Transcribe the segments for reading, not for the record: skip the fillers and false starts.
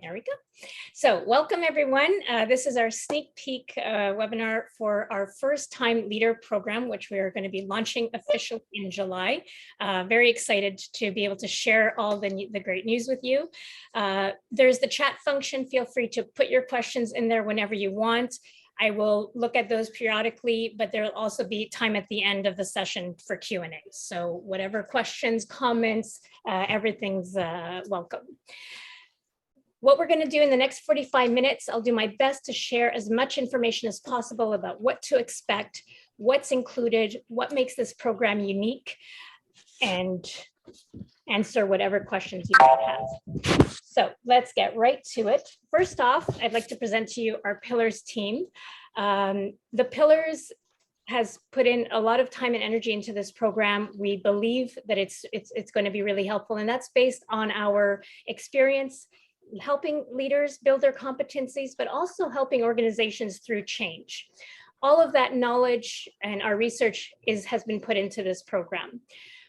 There we go. So welcome everyone. This is our sneak peek webinar for our first time leader program, which we are going to be launching officially in July. Very excited to be able to share all the great news with you. There's the chat function. Feel free to put your questions in there whenever you want. I will look at those periodically, but there will also be time at the end of the session for Q&A. So whatever questions, comments, everything's welcome. What we're going to do in the next 45 minutes, I'll do my best to share as much information as possible about what to expect, what's included, what makes this program unique, and answer whatever questions you might have. So let's get right to it. First off, I'd like to present to you our Pillars team. The Pillars has put in a lot of time and energy into this program. We believe that it's going to be really helpful, and that's based on our experience helping leaders build their competencies, but also helping organizations through change. All of that knowledge and our research has been put into this program.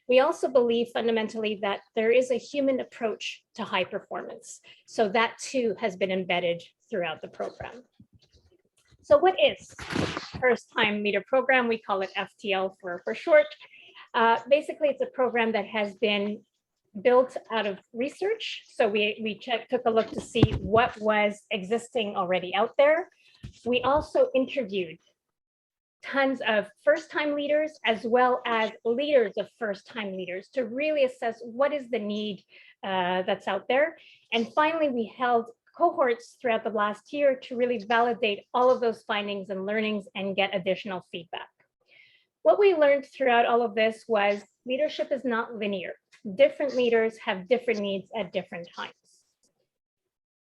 We also believe fundamentally that there is a human approach to high performance. So that too has been embedded throughout the program. So what is First Time Leader Program? We call it FTL for short. Basically, it's a program that has been built out of research. So we took a look to see what was existing already out there. We also interviewed tons of first-time leaders as well as leaders of first-time leaders to really assess what is the need that's out there. And finally, we held cohorts throughout the last year to really validate all of those findings and learnings and get additional feedback. What we learned throughout all of this was leadership is not linear. Different leaders have different needs at different times.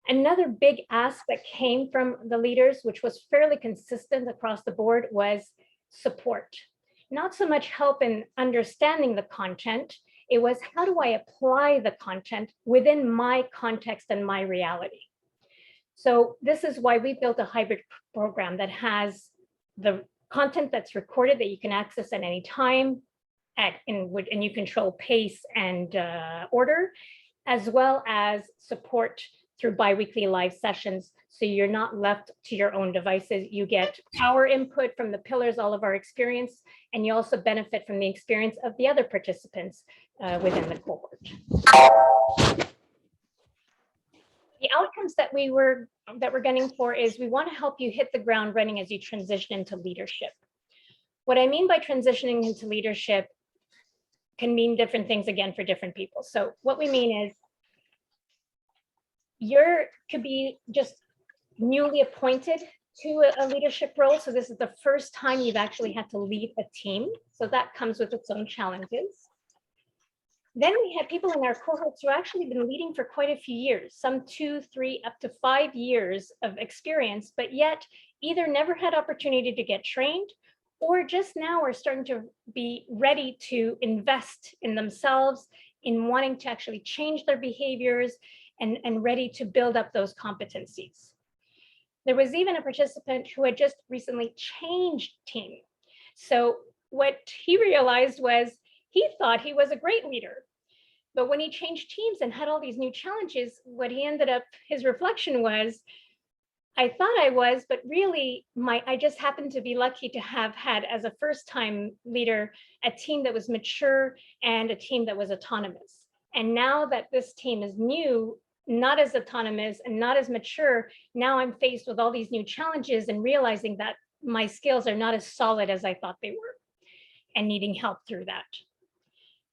Another big ask that came from the leaders, which was fairly consistent across the board, was support. Not so much help in understanding the content, it was how do I apply the content within my context and my reality. So this is why we built a hybrid program that has the content that's recorded that you can access at any time, and you control pace and order, as well as support through biweekly live sessions. So you're not left to your own devices. You get our input from the pillars, all of our experience, and you also benefit from the experience of the other participants within the cohort. The outcomes that we're gunning for is we want to help you hit the ground running as you transition into leadership. What I mean by transitioning into leadership can mean different things again for different people. So what we mean is could be just newly appointed to a leadership role. So this is the first time you've actually had to lead a team. So that comes with its own challenges. Then we had people in our cohorts who actually been leading for quite a few years, some 2, 3, up to 5 years of experience, but yet either never had opportunity to get trained or just now are starting to be ready to invest in themselves, in wanting to actually change their behaviors and ready to build up those competencies. There was even a participant who had just recently changed team. So what he realized was he thought he was a great leader. But when he changed teams and had all these new challenges, what he ended up, his reflection was, I thought I was, but really I just happened to be lucky to have had as a first-time leader a team that was mature and a team that was autonomous. And now that this team is new, not as autonomous and not as mature, now I'm faced with all these new challenges and realizing that my skills are not as solid as I thought they were and needing help through that.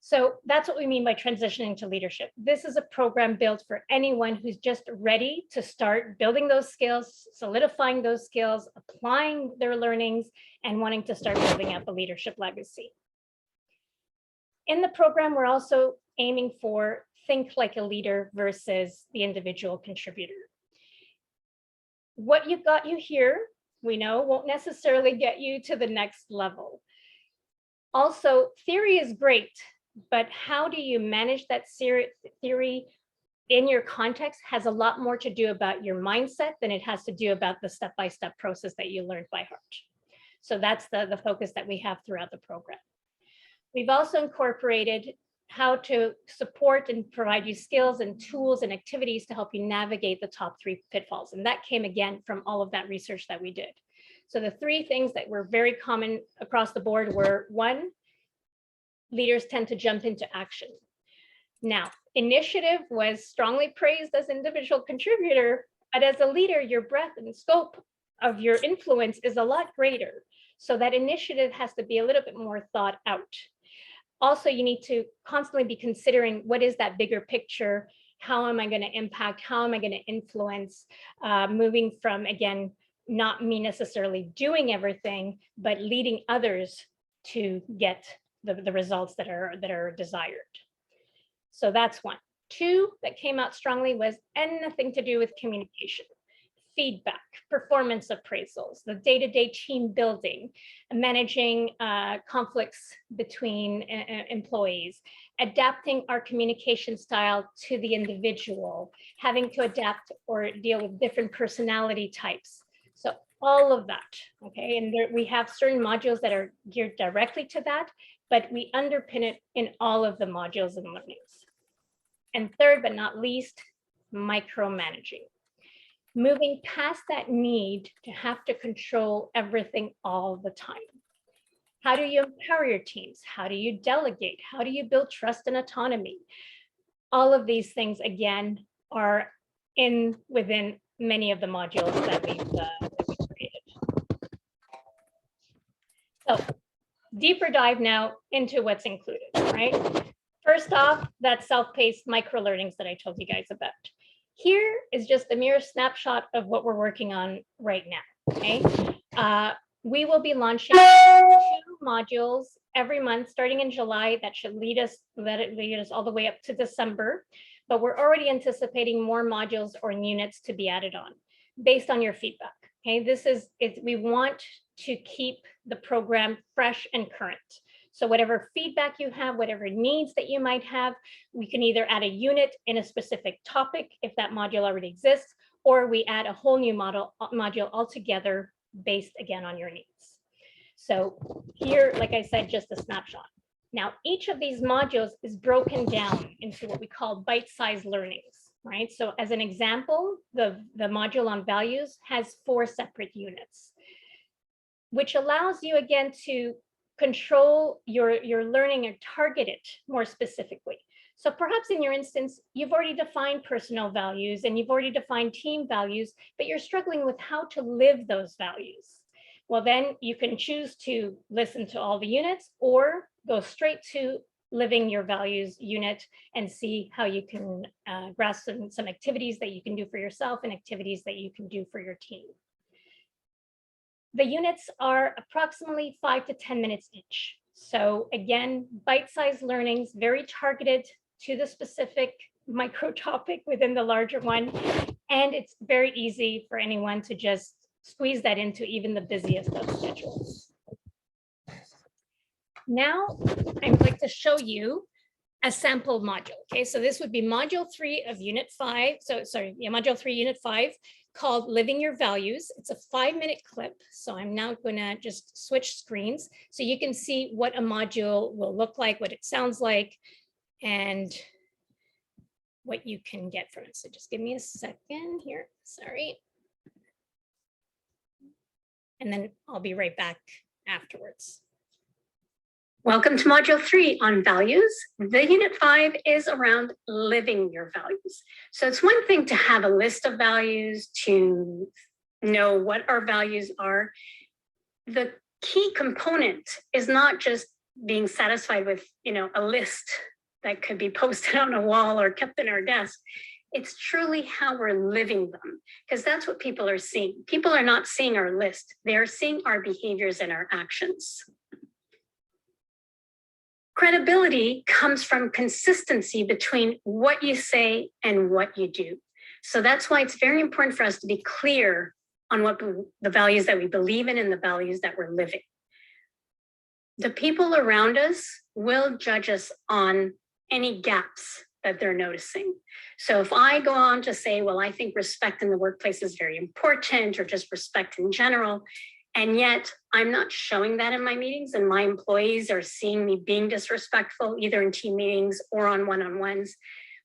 So that's what we mean by transitioning to leadership. This is a program built for anyone who's just ready to start building those skills, solidifying those skills, applying their learnings, and wanting to start building out the leadership legacy. In the program, we're also aiming for think like a leader versus the individual contributor. What got you here, we know, won't necessarily get you to the next level. Also, theory is great, but how do you manage that theory in your context has a lot more to do about your mindset than it has to do about the step-by-step process that you learned by heart. So that's the focus that we have throughout the program. We've also incorporated how to support and provide you skills and tools and activities to help you navigate the top 3 pitfalls. And that came again from all of that research that we did. So the 3 things that were very common across the board were: 1, leaders tend to jump into action. Now, initiative was strongly praised as individual contributor, but as a leader, your breadth and scope of your influence is a lot greater. So that initiative has to be a little bit more thought out. Also, you need to constantly be considering, what is that bigger picture? How am I going to impact? How am I going to influence? Moving from, again, not me necessarily doing everything, but leading others to get the results that are desired. So that's 1. 2 that came out strongly was anything to do with communication, feedback, performance appraisals, the day-to-day team building, managing conflicts between employees, adapting our communication style to the individual, having to adapt or deal with different personality types. So all of that, okay? And there, we have certain modules that are geared directly to that, but we underpin it in all of the modules and learnings. And third, but not least, micromanaging. Moving past that need to have to control everything all the time. How do you empower your teams? How do you delegate? How do you build trust and autonomy? All of these things, again, are within many of the modules that we've created. So, deeper dive now into what's included, right? First off, that self-paced microlearnings that I told you guys about. Here is just a mere snapshot of what we're working on right now, okay? We will be launching 2 modules every month, starting in July. That should lead us all the way up to December. But we're already anticipating more modules or units to be added on based on your feedback, okay? We want to keep the program fresh and current. So whatever feedback you have, whatever needs that you might have, we can either add a unit in a specific topic if that module already exists, or we add a whole new module altogether based, again, on your needs. So here, like I said, just a snapshot. Now, each of these modules is broken down into what we call bite-sized learnings, right? So as an example, the module on values has 4 separate units, which allows you, again, to control your learning and target it more specifically. So perhaps in your instance, you've already defined personal values and you've already defined team values, but you're struggling with how to live those values. Well, then you can choose to listen to all the units or go straight to living your values unit and see how you can grasp some activities that you can do for yourself and activities that you can do for your team. The units are approximately 5 to 10 minutes each. So again, bite-sized learnings, very targeted to the specific micro topic within the larger one. And it's very easy for anyone to just squeeze that into even the busiest of schedules. Now, I'm going to show you a sample module. Okay, so this would be module 3 of unit 5. Module 3, unit 5, called Living Your Values. It's a 5-minute clip. So I'm now going to just switch screens so you can see what a module will look like, what it sounds like, and what you can get from it. So just give me a second here. Sorry. And then I'll be right back afterwards. Welcome to Module 3 on values. The Unit 5 is around living your values. So it's one thing to have a list of values, to know what our values are. The key component is not just being satisfied with, a list that could be posted on a wall or kept in our desk. It's truly how we're living them, because that's what people are seeing. People are not seeing our list. They're seeing our behaviors and our actions. Credibility comes from consistency between what you say and what you do. So that's why it's very important for us to be clear on what the values that we believe in and the values that we're living. The people around us will judge us on any gaps that they're noticing. So if I go on to say, well, I think respect in the workplace is very important, or just respect in general, And yet I'm not showing that in my meetings, and my employees are seeing me being disrespectful, either in team meetings or on one-on-ones,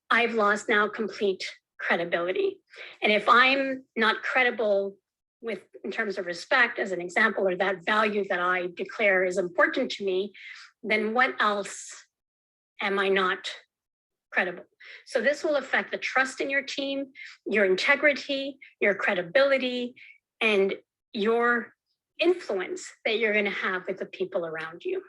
I've lost now complete credibility. And if I'm not credible with, in terms of respect, as an example, or that value that I declare is important to me, then what else am I not credible? So this will affect the trust in your team, your integrity, your credibility, and your influence that you're going to have with the people around you.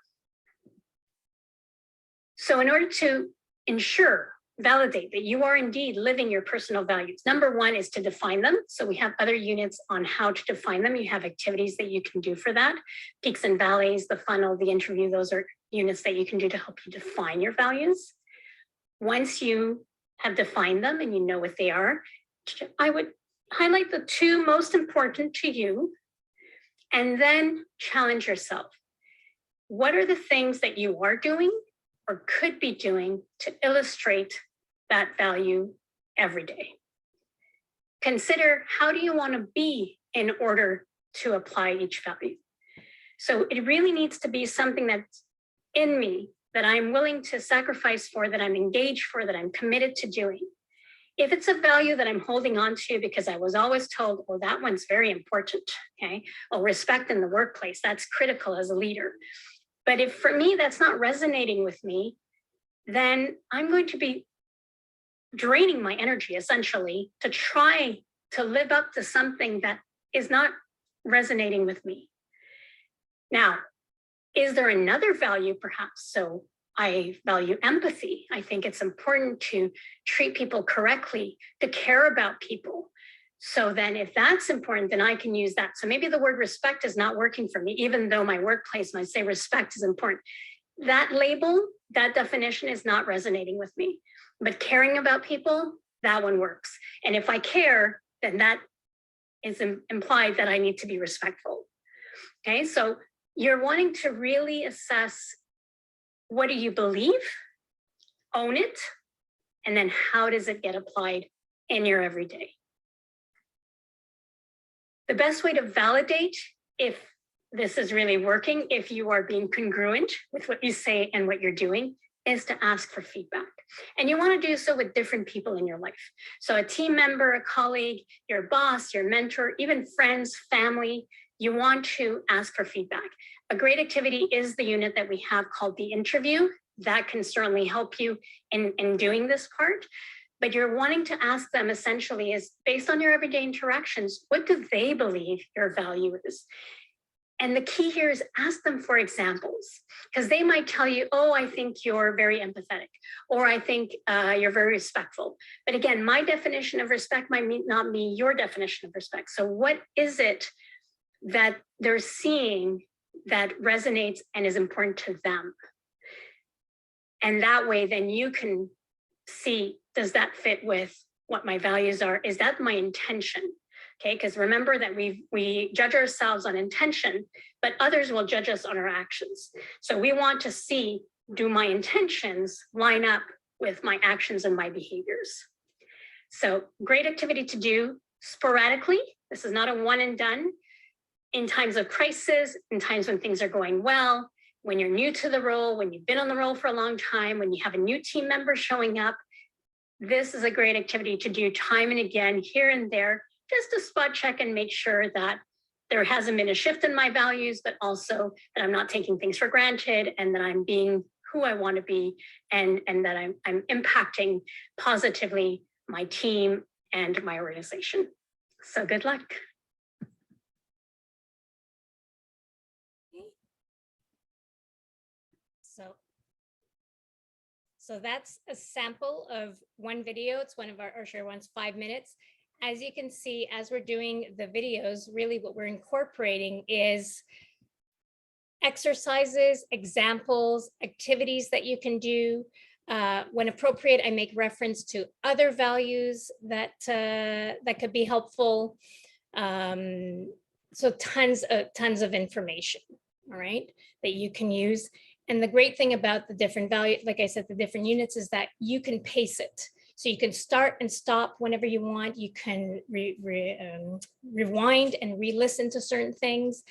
So in order to ensure, validate that you are indeed living your personal values, number one is to define them. So we have other units on how to define them. You have activities that you can do for that. Peaks and valleys, the funnel, the interview, those are units that you can do to help you define your values. Once you have defined them and you know what they are, I would highlight the two most important to you, and then challenge yourself. What are the things that you are doing or could be doing to illustrate that value every day? Consider, how do you want to be in order to apply each value? So it really needs to be something that's in me, that I'm willing to sacrifice for, that I'm engaged for, that I'm committed to doing. If it's a value that I'm holding on to because I was always told, oh, that one's very important, okay? Oh, respect in the workplace, that's critical as a leader. But if for me, that's not resonating with me, then I'm going to be draining my energy essentially to try to live up to something that is not resonating with me. Now, is there another value perhaps? So I value empathy. I think it's important to treat people correctly, to care about people. So then if that's important, then I can use that. So maybe the word respect is not working for me, even though my workplace might say respect is important. That label, that definition is not resonating with me. But caring about people, that one works. And if I care, then that is implied that I need to be respectful. Okay, so you're wanting to really assess, what do you believe? Own it. And then how does it get applied in your everyday? The best way to validate if this is really working, if you are being congruent with what you say and what you're doing, is to ask for feedback. And you want to do so with different people in your life. So a team member, a colleague, your boss, your mentor, even friends, family, you want to ask for feedback. A great activity is the unit that we have called the interview. That can certainly help you in doing this part. But you're wanting to ask them essentially is, based on your everyday interactions, what do they believe your value is? And the key here is ask them for examples, because they might tell you, oh, I think you're very empathetic, or I think you're very respectful. But again, my definition of respect might not be your definition of respect. So what is it that they're seeing that resonates and is important to them? And that way, then you can see, does that fit with what my values are? Is that my intention? Okay, because remember that we judge ourselves on intention, but others will judge us on our actions. So we want to see, do my intentions line up with my actions and my behaviors? So great activity to do sporadically. This is not a one and done. In times of crisis, in times when things are going well, when you're new to the role, when you've been on the role for a long time, when you have a new team member showing up, this is a great activity to do time and again, here and there, just to spot check and make sure that there hasn't been a shift in my values, but also that I'm not taking things for granted and that I'm being who I want to be, and that I'm impacting positively my team and my organization. So good luck. So that's a sample of one video. It's one of our share ones, 5 minutes. As you can see, as we're doing the videos, really what we're incorporating is exercises, examples, activities that you can do. When appropriate, I make reference to other values that could be helpful. So tons of information, all right, that you can use. And the great thing about the different values, like I said, the different units, is that you can pace it. So you can start and stop whenever you want. You can rewind and re-listen to certain things.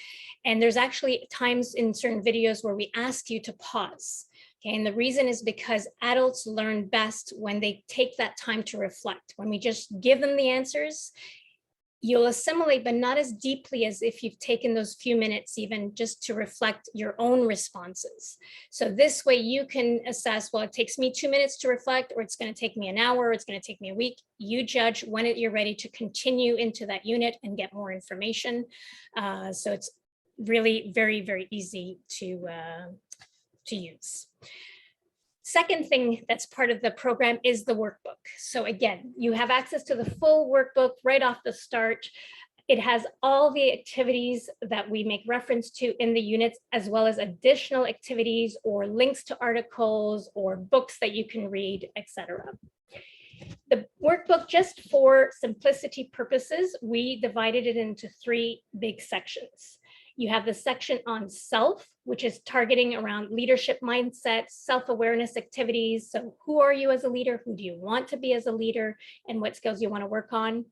And there's actually times in certain videos where we ask you to pause. Okay, and the reason is because adults learn best when they take that time to reflect. When we just give them the answers, you'll assimilate, but not as deeply as if you've taken those few minutes even just to reflect your own responses. So this way you can assess, well, it takes me 2 minutes to reflect, or it's going to take me an hour, or it's going to take me a week. You judge when you're ready to continue into that unit and get more information. So it's really very, very easy to use. Second thing that's part of the program is the workbook. So again, you have access to the full workbook right off the start. It has all the activities that we make reference to in the units, as well as additional activities or links to articles or books that you can read, etc. The workbook, just for simplicity purposes, we divided it into 3 big sections. You have the section on self, which is targeting around leadership mindset, self-awareness activities. So who are you as a leader? Who do you want to be as a leader? And what skills you want to work on?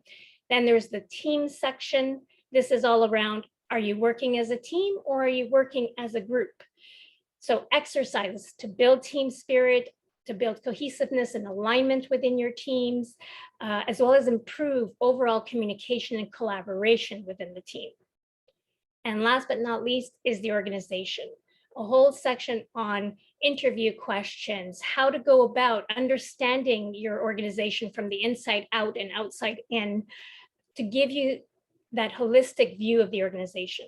Then there's the team section. This is all around, are you working as a team or are you working as a group? So exercises to build team spirit, to build cohesiveness and alignment within your teams, as well as improve overall communication and collaboration within the team. And last but not least is the organization. A whole section on interview questions, how to go about understanding your organization from the inside out and outside in, to give you that holistic view of the organization.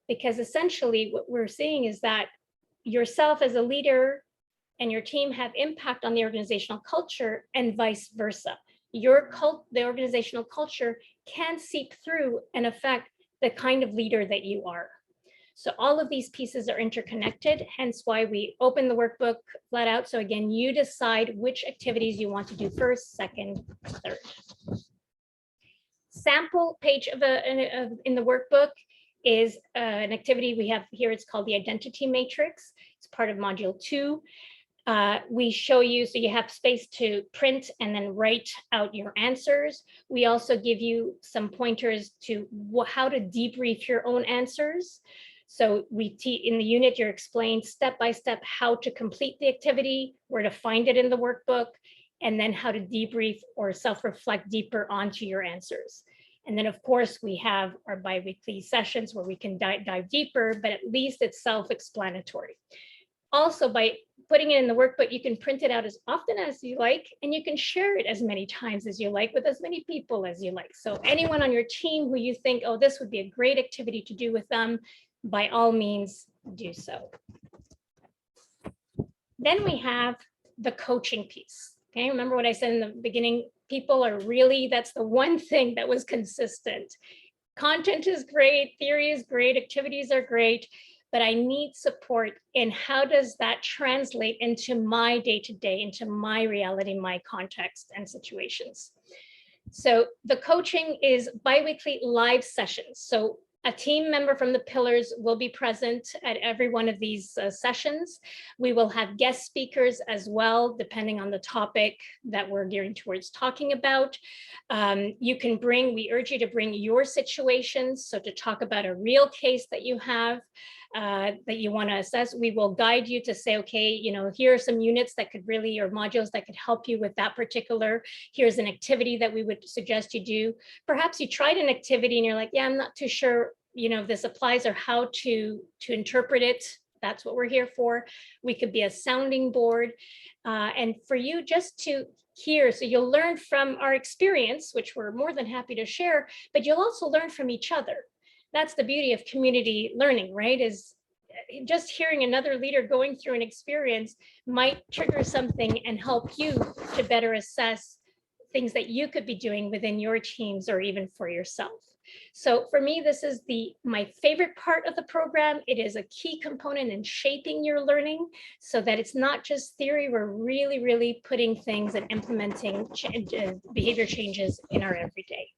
Because essentially what we're seeing is that yourself as a leader and your team have impact on the organizational culture and vice versa. The organizational culture can seep through and affect the kind of leader that you are. So all of these pieces are interconnected, hence why we open the workbook flat out. So again, you decide which activities you want to do first, second, third. Sample page in the workbook is an activity we have here. It's called the identity matrix. It's part of module 2. We show you, so you have space to print and then write out your answers. We also give you some pointers to how to debrief your own answers. So in the unit, you're explained step by step how to complete the activity, where to find it in the workbook, and then how to debrief or self-reflect deeper onto your answers. And then of course we have our bi-weekly sessions where we can dive deeper, but at least it's self-explanatory. Also, by putting it in the workbook, you can print it out as often as you like, and you can share it as many times as you like with as many people as you like. So anyone on your team who you think, oh, this would be a great activity to do with them, by all means, do so. Then we have the coaching piece. Okay, remember what I said in the beginning, people are really, that's the one thing that was consistent. Content is great, theory is great, activities are great, but I need support in how does that translate into my day-to-day, into my reality, my context and situations. So the coaching is bi-weekly live sessions. So a team member from the pillars will be present at every one of these sessions. We will have guest speakers as well, depending on the topic that we're gearing towards talking about. We urge you to bring your situations. So to talk about a real case that you have, that you want to assess, we will guide you to say, okay, here are some units that could really, or modules that could help you with that particular. Here's an activity that we would suggest you do. Perhaps you tried an activity and you're like, yeah, I'm not too sure, this applies, or how to interpret it. That's what we're here for. We could be a sounding board. And for you just to hear, so you'll learn from our experience, which we're more than happy to share, but you'll also learn from each other. That's the beauty of community learning, right? Is just hearing another leader going through an experience might trigger something and help you to better assess things that you could be doing within your teams or even for yourself. So for me, this is my favorite part of the program. It is a key component in shaping your learning so that it's not just theory. We're really, really putting things and implementing behavior changes in our everyday.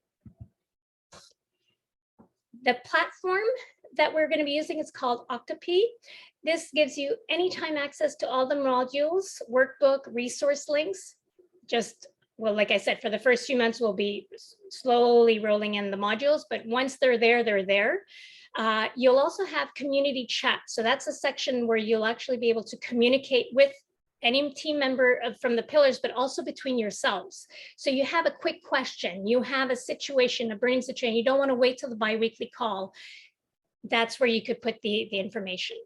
The platform that we're going to be using is called Oktopi. This gives you anytime access to all the modules, workbook, resource links, just well, like I said, for the first few months, we'll be slowly rolling in the modules, but once they're there, they're there. You'll also have community chat. So that's a section where you'll actually be able to communicate with any team member from the pillars, but also between yourselves. So you have a quick question, you have a situation, a burning situation, you don't want to wait till the bi-weekly call. That's where you could put the information.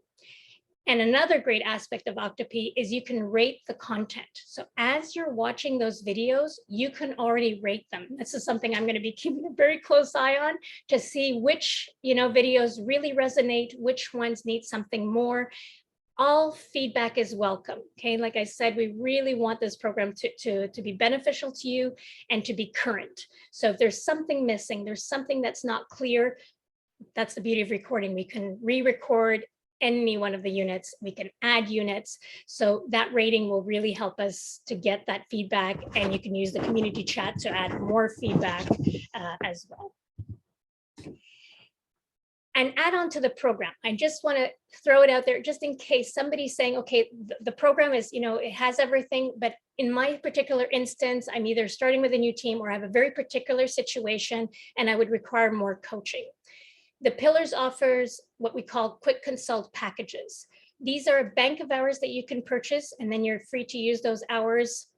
And another great aspect of Oktopi is you can rate the content. So as you're watching those videos, you can already rate them. This is something I'm going to be keeping a very close eye on to see which, videos really resonate, which ones need something more. All feedback is welcome. Okay, like I said, we really want this program to be beneficial to you and to be current. So if there's something missing, there's something that's not clear, that's the beauty of recording. We can re-record any one of the units, we can add units. So that rating will really help us to get that feedback, and you can use the community chat to add more feedback as well. And add on to the program. I just want to throw it out there just in case somebody's saying, okay, the program is, it has everything, but in my particular instance, I'm either starting with a new team or I have a very particular situation and I would require more coaching. The Pillars offers what we call quick consult packages. These are a bank of hours that you can purchase, and then you're free to use those hours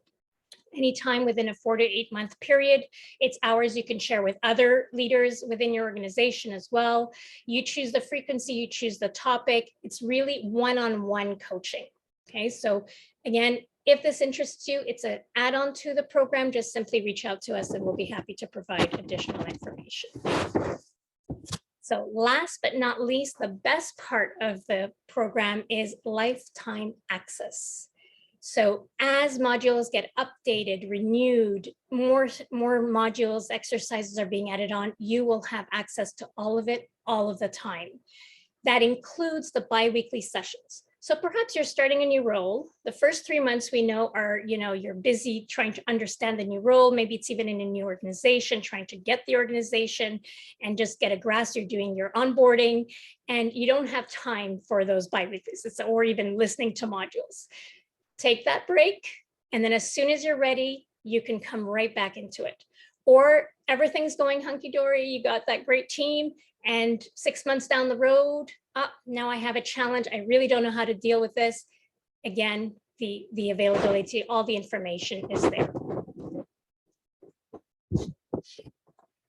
anytime within a 4 to 8 month period. It's hours you can share with other leaders within your organization as well. You choose the frequency, you choose the topic. It's really one-on-one coaching. Okay, so again, if this interests you, it's an add-on to the program. Just simply reach out to us and we'll be happy to provide additional information. So last but not least, the best part of the program is lifetime access. So as modules get updated, renewed, more modules, exercises are being added on, you will have access to all of it, all of the time. That includes the bi-weekly sessions. So perhaps you're starting a new role. The first 3 months we know are, you're busy trying to understand the new role. Maybe it's even in a new organization, trying to get the organization and just get a grasp. You're doing your onboarding and you don't have time for those bi-weeklies or even listening to modules. Take that break. And then as soon as you're ready, you can come right back into it. Or everything's going hunky-dory. You got that great team. And 6 months down the road, now I have a challenge. I really don't know how to deal with this. Again, the availability, all the information is there.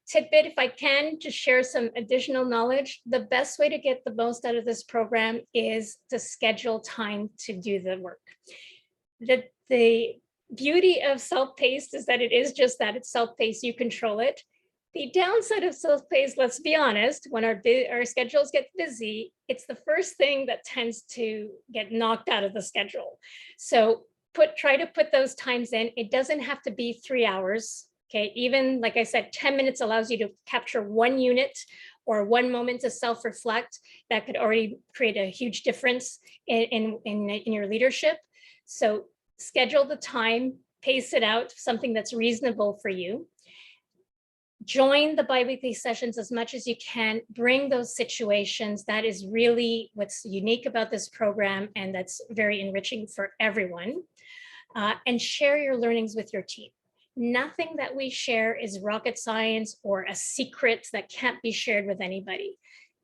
Tidbit, if I can, to share some additional knowledge, the best way to get the most out of this program is to schedule time to do the work. The beauty of self-paced is that it is just that, it's self-paced, you control it. The downside of self-paced, let's be honest, when our schedules get busy, it's the first thing that tends to get knocked out of the schedule. So try to put those times in. It doesn't have to be 3 hours. Okay, even like I said, 10 minutes allows you to capture 1 unit or 1 moment to self-reflect. That could already create a huge difference in your leadership. So schedule the time, pace it out, something that's reasonable for you. Join the bi-weekly sessions as much as you can. Bring those situations. That is really what's unique about this program, and that's very enriching for everyone. And share your learnings with your team. Nothing that we share is rocket science or a secret that can't be shared with anybody.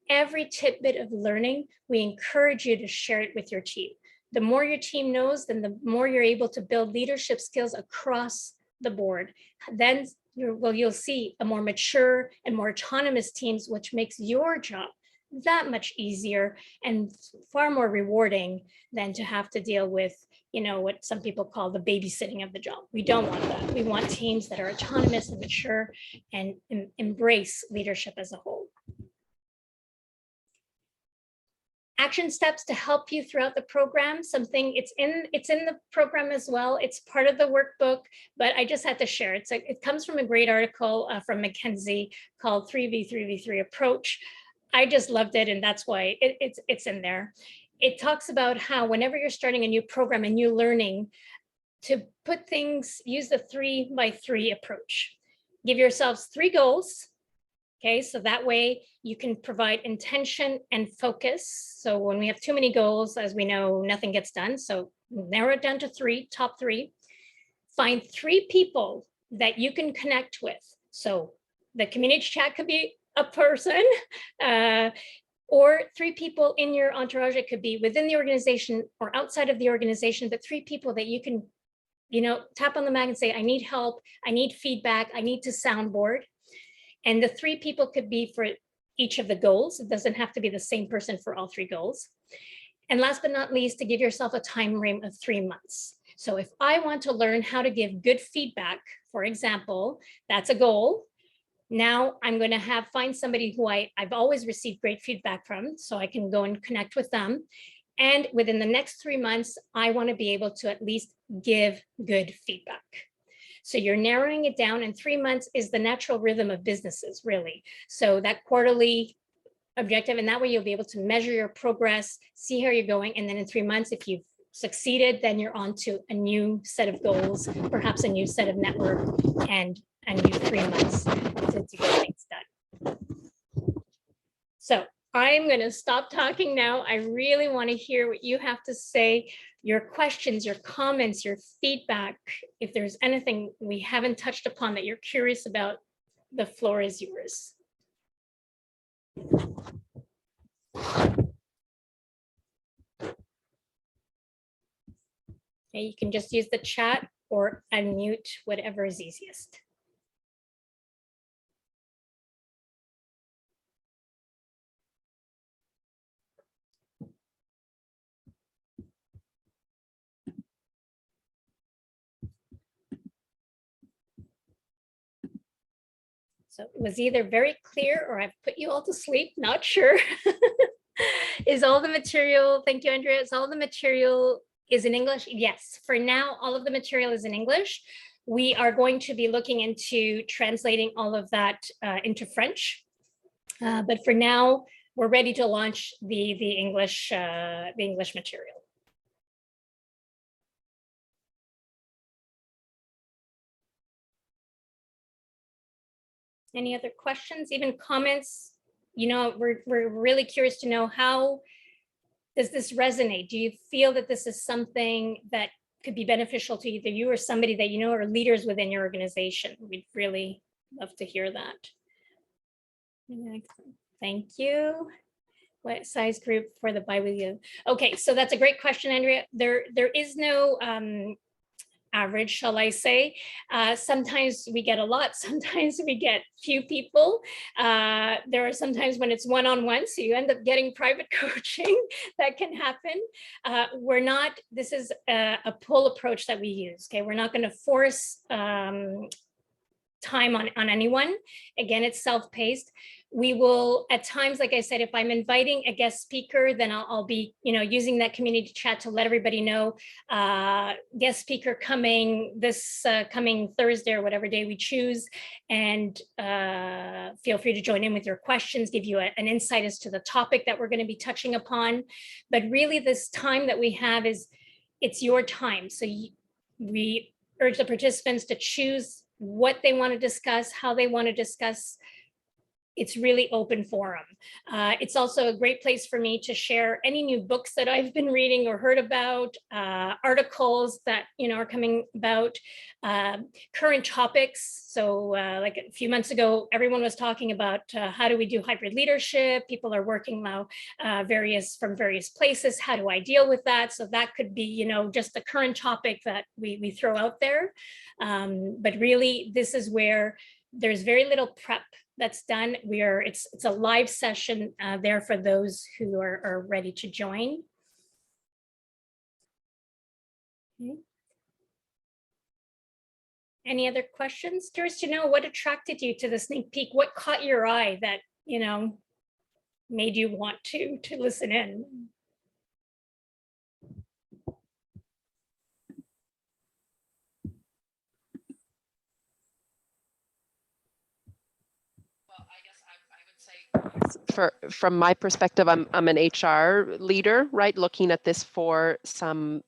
Every tidbit of learning, we encourage you to share it with your team. The more your team knows, then the more you're able to build leadership skills across the board. Then you'll see a more mature and more autonomous teams, which makes your job that much easier and far more rewarding than to have to deal with, what some people call the babysitting of the job. We don't want that. We want teams that are autonomous and mature and embrace leadership as a whole. Action steps to help you throughout the program. It's in the program as well. It's part of the workbook, but I just had to share. It comes from a great article from McKinsey called 3v3v3 approach. I just loved it, and that's why it's in there. It talks about how whenever you're starting a new program and new learning, to put things, use the 3x3 approach. Give yourselves 3 goals. Okay, so that way you can provide intention and focus. So when we have too many goals, as we know, nothing gets done. So narrow it down to 3, top 3. find 3 people that you can connect with. So the community chat could be a person, or 3 people in your entourage. It could be within the organization or outside of the organization, but 3 people that you can, tap on the back and say, I need help, I need feedback, I need to soundboard. And the 3 people could be for each of the goals. It doesn't have to be the same person for all 3 goals. And last but not least, to give yourself a time frame of 3 months. So if I want to learn how to give good feedback, for example, that's a goal. Now I'm going to find somebody who I've always received great feedback from, so I can go and connect with them. And within the next 3 months, I want to be able to at least give good feedback. So you're narrowing it down, and 3 months is the natural rhythm of businesses, really. So that quarterly objective, and that way you'll be able to measure your progress, see how you're going. And then in 3 months, if you've succeeded, then you're on to a new set of goals, perhaps a new set of network, and a new 3 months to get things done. So I'm going to stop talking now. I really want to hear what you have to say, your questions, your comments, your feedback. If there's anything we haven't touched upon that you're curious about, the floor is yours. Okay, you can just use the chat or unmute, whatever is easiest. So it was either very clear or I've put you all to sleep, not sure. Is all the material, thank you, Andrea, is all the material is in English? Yes, for now, all of the material is in English. We are going to be looking into translating all of that into French. But for now, we're ready to launch the English material. Any other questions, even comments? We're really curious to know, how does this resonate? Do you feel that this is something that could be beneficial to either you or somebody that you know are leaders within your organization? We'd really love to hear that. Thank you. What size group for the bi-weekly? Okay, so that's a great question, Andrea. There is no average, shall I say. Sometimes we get a lot, sometimes we get few people. There are sometimes when it's one-on-one, so you end up getting private coaching. That can happen. This is a pull approach that we use, okay? We're not gonna force time on anyone. Again, it's self-paced. We will, at times, like I said, if I'm inviting a guest speaker, then I'll be, using that community chat to let everybody know, guest speaker coming this coming Thursday or whatever day we choose, and feel free to join in with your questions, give you an insight as to the topic that we're going to be touching upon. But really, this time that we have it's your time. So we urge the participants to choose what they want to discuss, how they want to discuss. It's really open forum. It's also a great place for me to share any new books that I've been reading or heard about, articles that are coming about, current topics. So like a few months ago, everyone was talking about how do we do hybrid leadership? People are working now from various places. How do I deal with that? So that could be just the current topic that we throw out there. But really, this is where there's very little prep that's done. It's a live session there for those who are ready to join. Okay. Any other questions? Curious to know what attracted you to the sneak peek. What caught your eye that made you want to listen in? From my perspective, I'm an HR leader, right? Looking at this for some,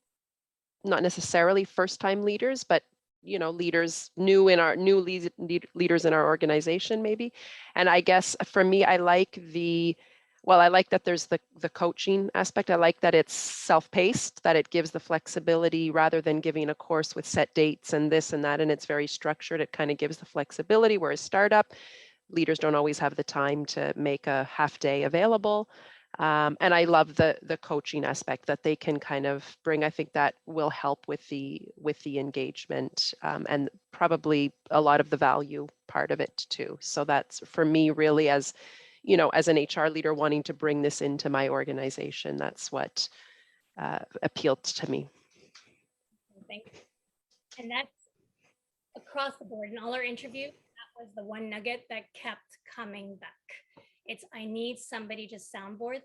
not necessarily first-time leaders, but leaders leaders in our organization, maybe. And I guess for me, I like the Well, I like that there's the coaching aspect. I like that it's self-paced, that it gives the flexibility rather than giving a course with set dates and this and that, and it's very structured. It kind of gives the flexibility, whereas startup, leaders don't always have the time to make a half day available. And I love the coaching aspect that they can kind of bring. I think that will help with the engagement and probably a lot of the value part of it too. So that's for me really, as you know, as an HR leader wanting to bring this into my organization, that's what appealed to me. Thank you. And that's across the board in all our interviews. That was the one nugget that kept coming back. It's, I need somebody to soundboard.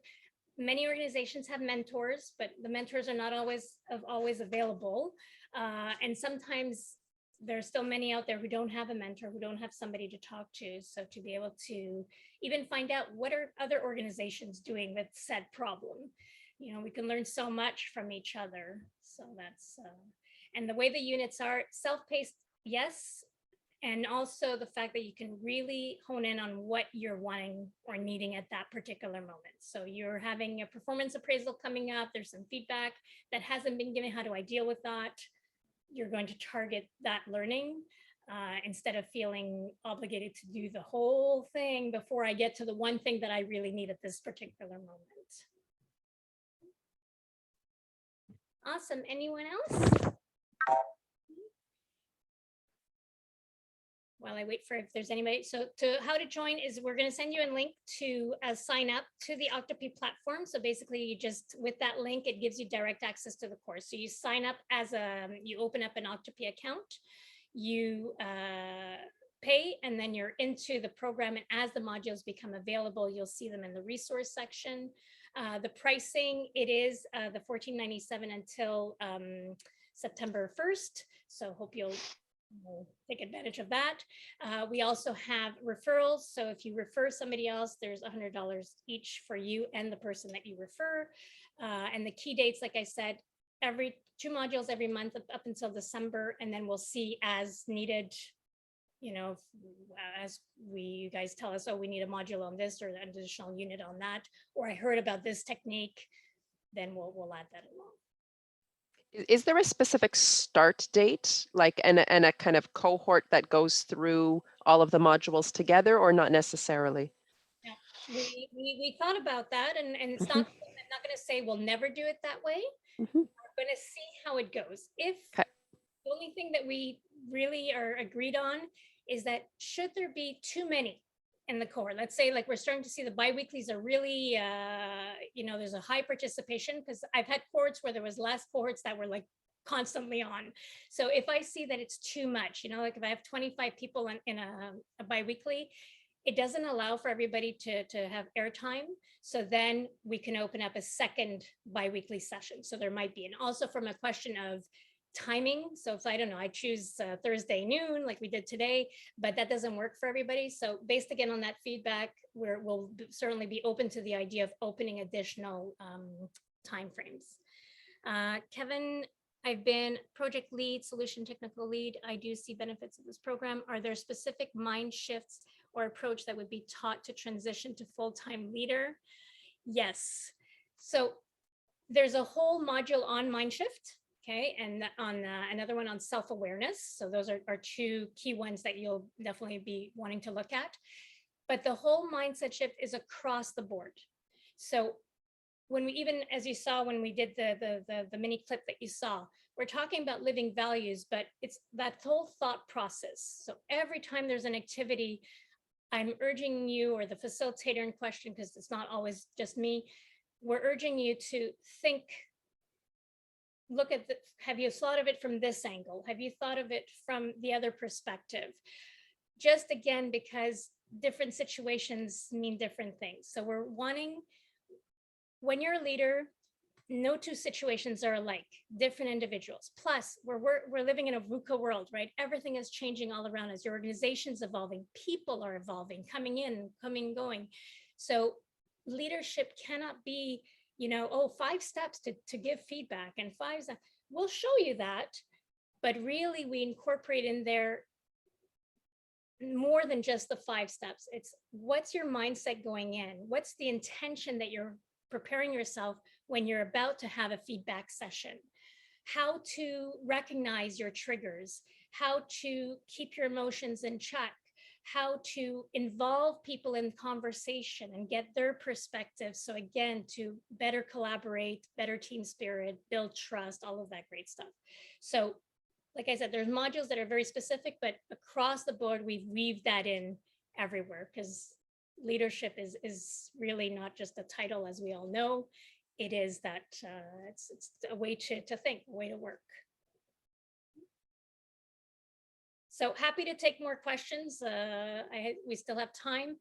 Many organizations have mentors, but the mentors are not always available. And sometimes there's still many out there who don't have a mentor, who don't have somebody to talk to. So to be able to even find out what are other organizations doing with said problem, you know, we can learn so much from each other. So that's, and the way the units are self-paced, yes. And also the fact that you can really hone in on what you're wanting or needing at that particular moment. So you're having a performance appraisal coming up, there's some feedback that hasn't been given, how do I deal with that? You're going to target that learning instead of feeling obligated to do the whole thing before I get to the one thing that I really need at this particular moment. Awesome, anyone else? While I wait for if there's anybody. So how to join is we're going to send you a link to sign up to the Oktopi platform. So basically you just, with that link, it gives you direct access to the course. So you sign up as you open up an Oktopi account, you pay, and then you're into the program. And as the modules become available, you'll see them in the resource section. The pricing, it is the $14.97 until September 1st. So hope you'll take advantage of that. We also have referrals. So if you refer somebody else, there's $100 each for you and the person that you refer. And the key dates, like I said, every 2 modules every month up until December, and then we'll see as needed. You know, as you guys tell us, oh, we need a module on this or an additional unit on that, or I heard about this technique, then we'll add that along. Is there a specific start date, like, and a kind of cohort that goes through all of the modules together, or not necessarily? Yeah, we thought about that, and it's not, I'm not going to say we'll never do it that way. We're going to see how it goes. If the only thing that we really are agreed on is that should there be too many in the cohort, let's say like we're starting to see the biweeklies are really, you know, there's a high participation, because I've had cohorts where there was less cohorts that were like constantly on. So if I see that it's too much, you know, like if I have 25 people in a biweekly, it doesn't allow for everybody to have airtime. So then we can open up a second biweekly session. So there might be, and also from a question of timing. So if I don't know, I choose Thursday noon like we did today, but that doesn't work for everybody. So based again on that feedback, we'll certainly be open to the idea of opening additional timeframes. Kevin, I've been project lead, solution technical lead. I do see benefits of this program. Are there specific mind shifts or approach that would be taught to transition to full-time leader? Yes. So there's a whole module on mind shift. Okay, and on another one on self-awareness. So those are 2 key ones that you'll definitely be wanting to look at. But the whole mindset shift is across the board. So when we, even as you saw when we did the mini clip that you saw, we're talking about living values, but it's that whole thought process. So every time there's an activity, I'm urging you, or the facilitator in question, because it's not always just me, we're urging you to think, look at the, have you thought of it from this angle? Have you thought of it from the other perspective? Just again, because different situations mean different things. So we're wanting, when you're a leader, no 2 situations are alike, different individuals. Plus, we're living in a VUCA world, right? Everything is changing all around us. Your organization's evolving, people are evolving, coming in, coming, going. So leadership cannot be, you know, oh, 5 steps to give feedback and 5 steps. We'll show you that, but really we incorporate in there more than just the 5 steps. It's what's your mindset going in? What's the intention that you're preparing yourself when you're about to have a feedback session? How to recognize your triggers, how to keep your emotions in check, how to involve people in conversation and get their perspective. So again, to better collaborate, better team spirit, build trust, all of that great stuff. So like I said, there's modules that are very specific, but across the board, we've weaved that in everywhere, because leadership is really not just a title, as we all know. It is that it's a way to think, a way to work. So happy to take more questions. We still have time,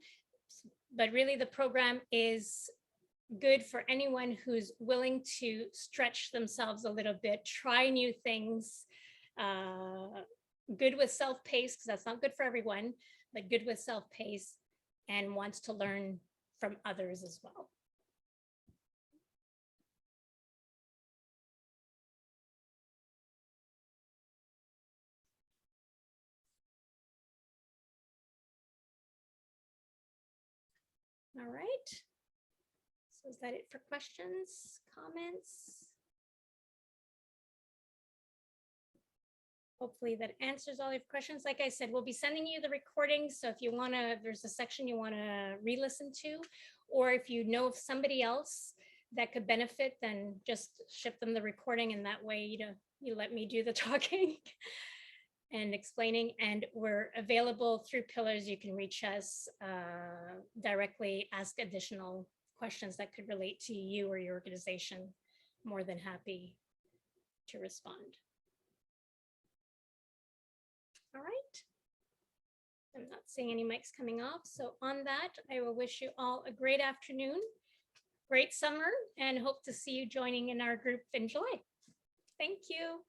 but really the program is good for anyone who's willing to stretch themselves a little bit, try new things, good with self-paced, because that's not good for everyone, but good with self-paced and wants to learn from others as well. All right. So is that it for questions, comments? Hopefully that answers all your questions. Like I said, we'll be sending you the recording. So if you want to, if there's a section you want to re-listen to, or if you know of somebody else that could benefit, then just ship them the recording. And that way, you let me do the talking and explaining. And we're available through Pillars. You can reach us directly, ask additional questions that could relate to you or your organization. More than happy to respond. All right. I'm not seeing any mics coming off. So on that, I will wish you all a great afternoon, great summer, and hope to see you joining in our group in July. Thank you.